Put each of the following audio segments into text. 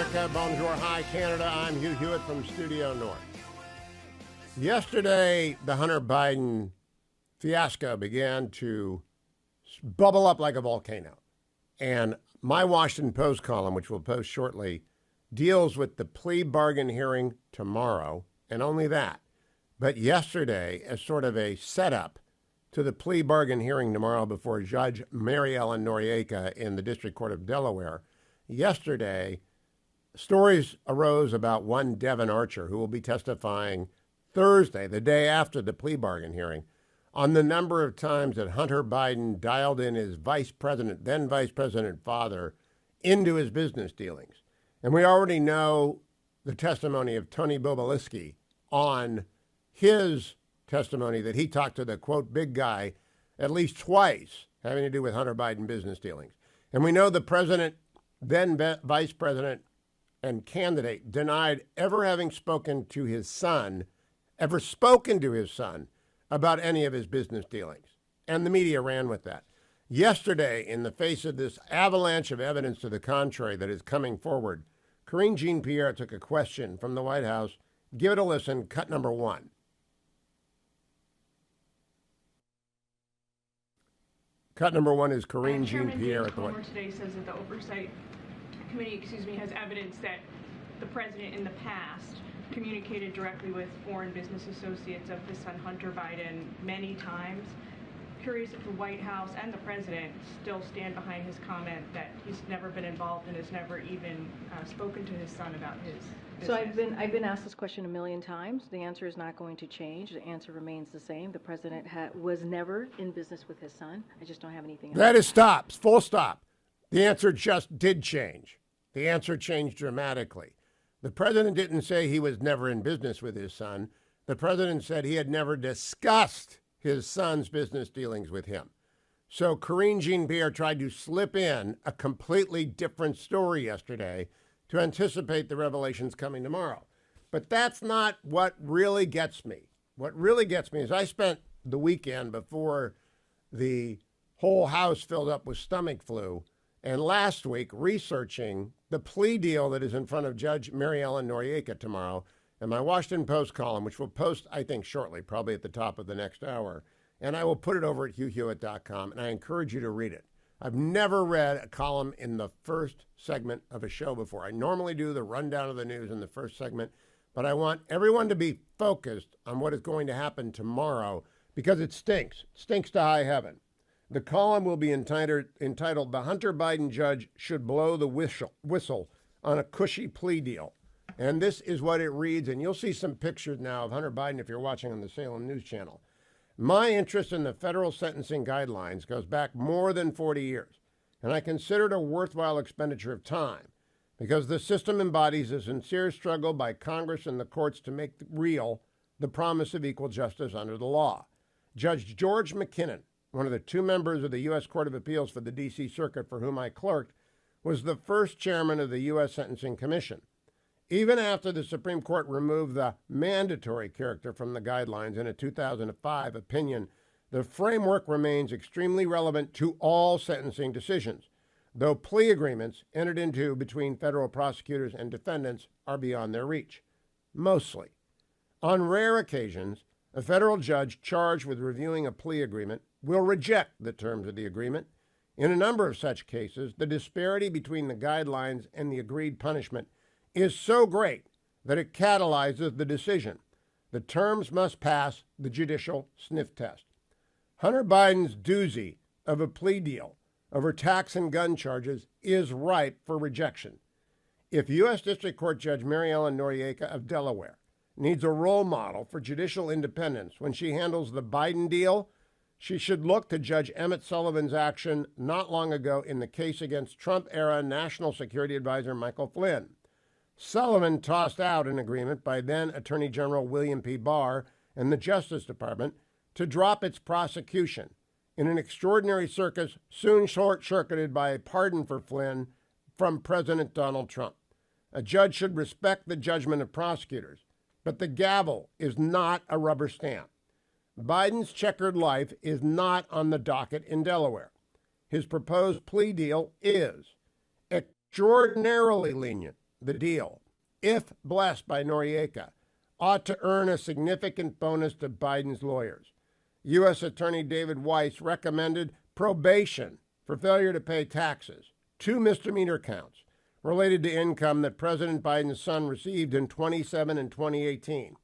America, bonjour, hi Canada. I'm Hugh Hewitt from Studio North. Yesterday, the Hunter Biden fiasco began to bubble up like a volcano. And my Washington Post column, which we'll post shortly, deals with the plea bargain hearing tomorrow, and only that. But yesterday, as sort of a setup to the plea bargain hearing tomorrow before Judge Mary Ellen Noriega in the District Court of Delaware, yesterday, stories arose about one Devin Archer, who will be testifying Thursday, the day after the plea bargain hearing, on the number of times that Hunter Biden dialed in his then Vice President father, into his business dealings. And we already know the testimony of Tony Bobulinski on his testimony that he talked to the, quote, big guy at least twice having to do with Hunter Biden business dealings. And we know the president, then vice president and candidate, denied ever having spoken to his son about any of his business dealings. And the media ran with that. Yesterday, in the face of this avalanche of evidence to the contrary that is coming forward, Karine Jean-Pierre took a question from the White House. Give it a listen, cut number one. Cut number one is Karine Jean-Pierre at the White House. Today says that the Oversight Committee, has evidence that the president in the past communicated directly with foreign business associates of his son Hunter Biden many times. Curious if the White House and the president still stand behind his comment that he's never been involved and has never even spoken to his son about his business. So I've been asked this question a million times. The answer is not going to change. The answer remains the same. The president was never in business with his son. I just don't have anything else. That is stops, full stop. The answer just did change. The answer changed dramatically. The president didn't say he was never in business with his son. The president said he had never discussed his son's business dealings with him. So Karine Jean-Pierre tried to slip in a completely different story yesterday to anticipate the revelations coming tomorrow. But that's not what really gets me. What really gets me is I spent the weekend before the whole house filled up with stomach flu and last week researching the plea deal that is in front of Judge Mary Ellen Noriega tomorrow, and my Washington Post column, which we'll post, I think, shortly, probably at the top of the next hour. And I will put it over at hughhewitt.com, and I encourage you to read it. I've never read a column in the first segment of a show before. I normally do the rundown of the news in the first segment, but I want everyone to be focused on what is going to happen tomorrow because it stinks. It stinks to high heaven. The column will be entitled The Hunter Biden Judge Should Blow the Whistle on a Cushy Plea Deal. And this is what it reads, and you'll see some pictures now of Hunter Biden if you're watching on the Salem News Channel. My interest in the federal sentencing guidelines goes back more than 40 years, and I consider it a worthwhile expenditure of time because the system embodies a sincere struggle by Congress and the courts to make real the promise of equal justice under the law. Judge George McKinnon, one of the two members of the U.S. Court of Appeals for the D.C. Circuit for whom I clerked, was the first chairman of the U.S. Sentencing Commission. Even after the Supreme Court removed the mandatory character from the guidelines in a 2005 opinion, the framework remains extremely relevant to all sentencing decisions, though plea agreements entered into between federal prosecutors and defendants are beyond their reach. Mostly. On rare occasions, a federal judge charged with reviewing a plea agreement will reject the terms of the agreement. In a number of such cases, the disparity between the guidelines and the agreed punishment is so great that it catalyzes the decision. The terms must pass the judicial sniff test. Hunter Biden's doozy of a plea deal over tax and gun charges is ripe for rejection. If U.S. District Court Judge Mary Ellen Noriega of Delaware needs a role model for judicial independence when she handles the Biden deal, she should look to Judge Emmett Sullivan's action not long ago in the case against Trump-era National Security Advisor Michael Flynn. Sullivan tossed out an agreement by then Attorney General William P. Barr and the Justice Department to drop its prosecution in an extraordinary circus soon short-circuited by a pardon for Flynn from President Donald Trump. A judge should respect the judgment of prosecutors, but the gavel is not a rubber stamp. Biden's checkered life is not on the docket in Delaware. His proposed plea deal is extraordinarily lenient the deal, if blessed by Noriega, ought to earn a significant bonus to Biden's lawyers. U.S. Attorney David Weiss recommended probation for failure to pay taxes, 2 misdemeanor counts related to income that President Biden's son received in 2017 and 2018,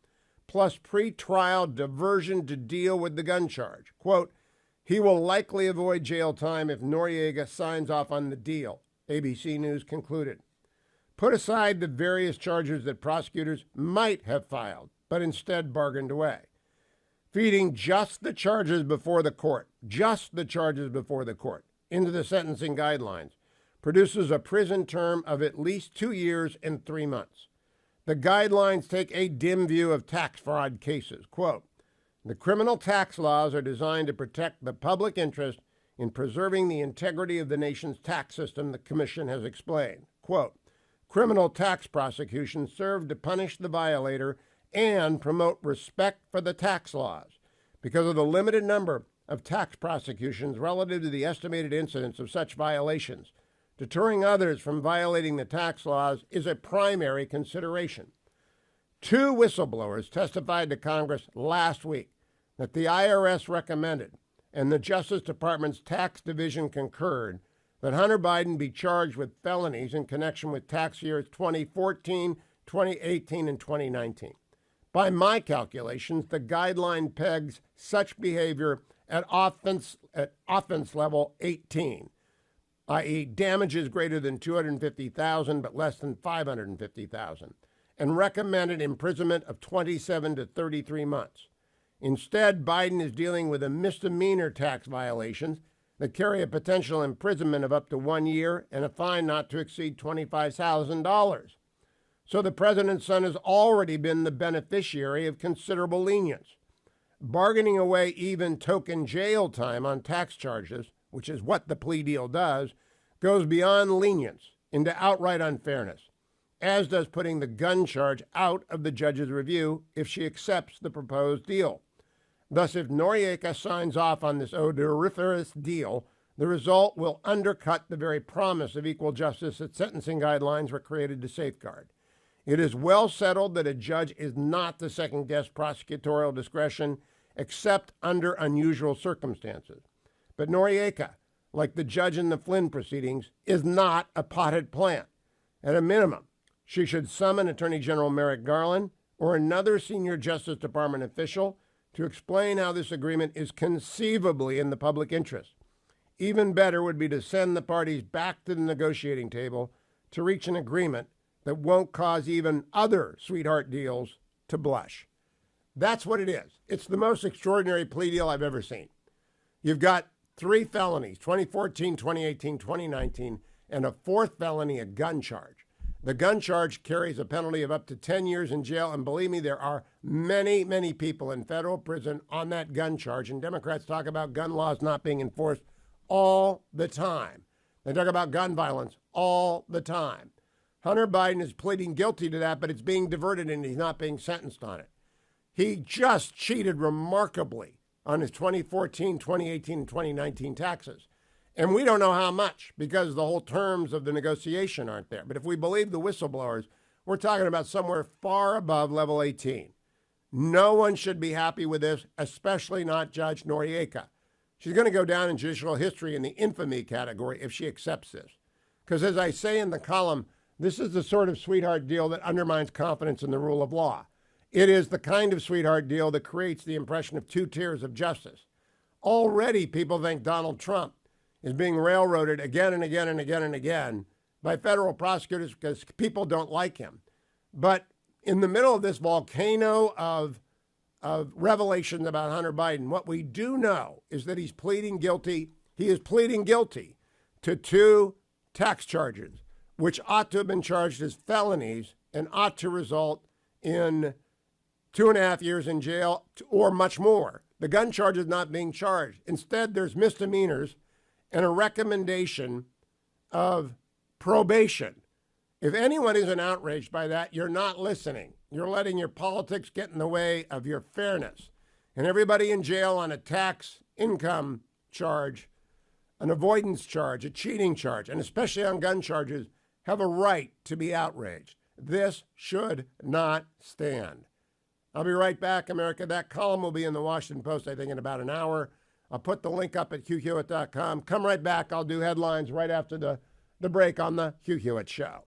plus pre-trial diversion to deal with the gun charge. Quote, he will likely avoid jail time if Noriega signs off on the deal, ABC News concluded. Put aside the various charges that prosecutors might have filed, but instead bargained away. Feeding just the charges before the court, into the sentencing guidelines, produces a prison term of at least 2 years and 3 months. The guidelines take a dim view of tax fraud cases. Quote, the criminal tax laws are designed to protect the public interest in preserving the integrity of the nation's tax system, the commission has explained. Quote, criminal tax prosecutions serve to punish the violator and promote respect for the tax laws. Because of the limited number of tax prosecutions relative to the estimated incidence of such violations, deterring others from violating the tax laws is a primary consideration. 2 whistleblowers testified to Congress last week that the IRS recommended, and the Justice Department's tax division concurred, that Hunter Biden be charged with felonies in connection with tax years 2014, 2018, and 2019. By my calculations, the guideline pegs such behavior at offense level 18, i.e. damages greater than $250,000 but less than $550,000, and recommended imprisonment of 27 to 33 months. Instead, Biden is dealing with a misdemeanor tax violations that carry a potential imprisonment of up to 1 year and a fine not to exceed $25,000. So the president's son has already been the beneficiary of considerable lenience. Bargaining away even token jail time on tax charges, which is what the plea deal does, goes beyond lenience into outright unfairness, as does putting the gun charge out of the judge's review if she accepts the proposed deal. Thus, if Noriega signs off on this odoriferous deal, the result will undercut the very promise of equal justice that sentencing guidelines were created to safeguard. It is well settled that a judge is not to second-guess prosecutorial discretion except under unusual circumstances. But Noriega, like the judge in the Flynn proceedings, is not a potted plant. At a minimum, she should summon Attorney General Merrick Garland or another senior Justice Department official to explain how this agreement is conceivably in the public interest. Even better would be to send the parties back to the negotiating table to reach an agreement that won't cause even other sweetheart deals to blush. That's what it is. It's the most extraordinary plea deal I've ever seen. You've got 3 felonies, 2014, 2018, 2019, and a 4th felony, a gun charge. The gun charge carries a penalty of up to 10 years in jail, and believe me, there are many, many people in federal prison on that gun charge, and Democrats talk about gun laws not being enforced all the time. They talk about gun violence all the time. Hunter Biden is pleading guilty to that, but it's being diverted and he's not being sentenced on it. He just cheated remarkably on his 2014, 2018, and 2019 taxes. And we don't know how much because the whole terms of the negotiation aren't there. But if we believe the whistleblowers, we're talking about somewhere far above level 18. No one should be happy with this, especially not Judge Noriega. She's going to go down in judicial history in the infamy category if she accepts this. Because as I say in the column, this is the sort of sweetheart deal that undermines confidence in the rule of law. It is the kind of sweetheart deal that creates the impression of 2 tiers of justice. Already people think Donald Trump is being railroaded again and again and again and again by federal prosecutors because people don't like him. But in the middle of this volcano of revelations about Hunter Biden, what we do know is that he's pleading guilty. He is pleading guilty to 2 tax charges, which ought to have been charged as felonies and ought to result in 2.5 years in jail or much more. The gun charge is not being charged. Instead, there's misdemeanors and a recommendation of probation. If anyone isn't outraged by that, you're not listening. You're letting your politics get in the way of your fairness. And everybody in jail on a tax income charge, an avoidance charge, a cheating charge, and especially on gun charges, have a right to be outraged. This should not stand. I'll be right back, America. That column will be in the Washington Post, I think, in about an hour. I'll put the link up at hughhewitt.com. Come right back. I'll do headlines right after the break on the Hugh Hewitt Show.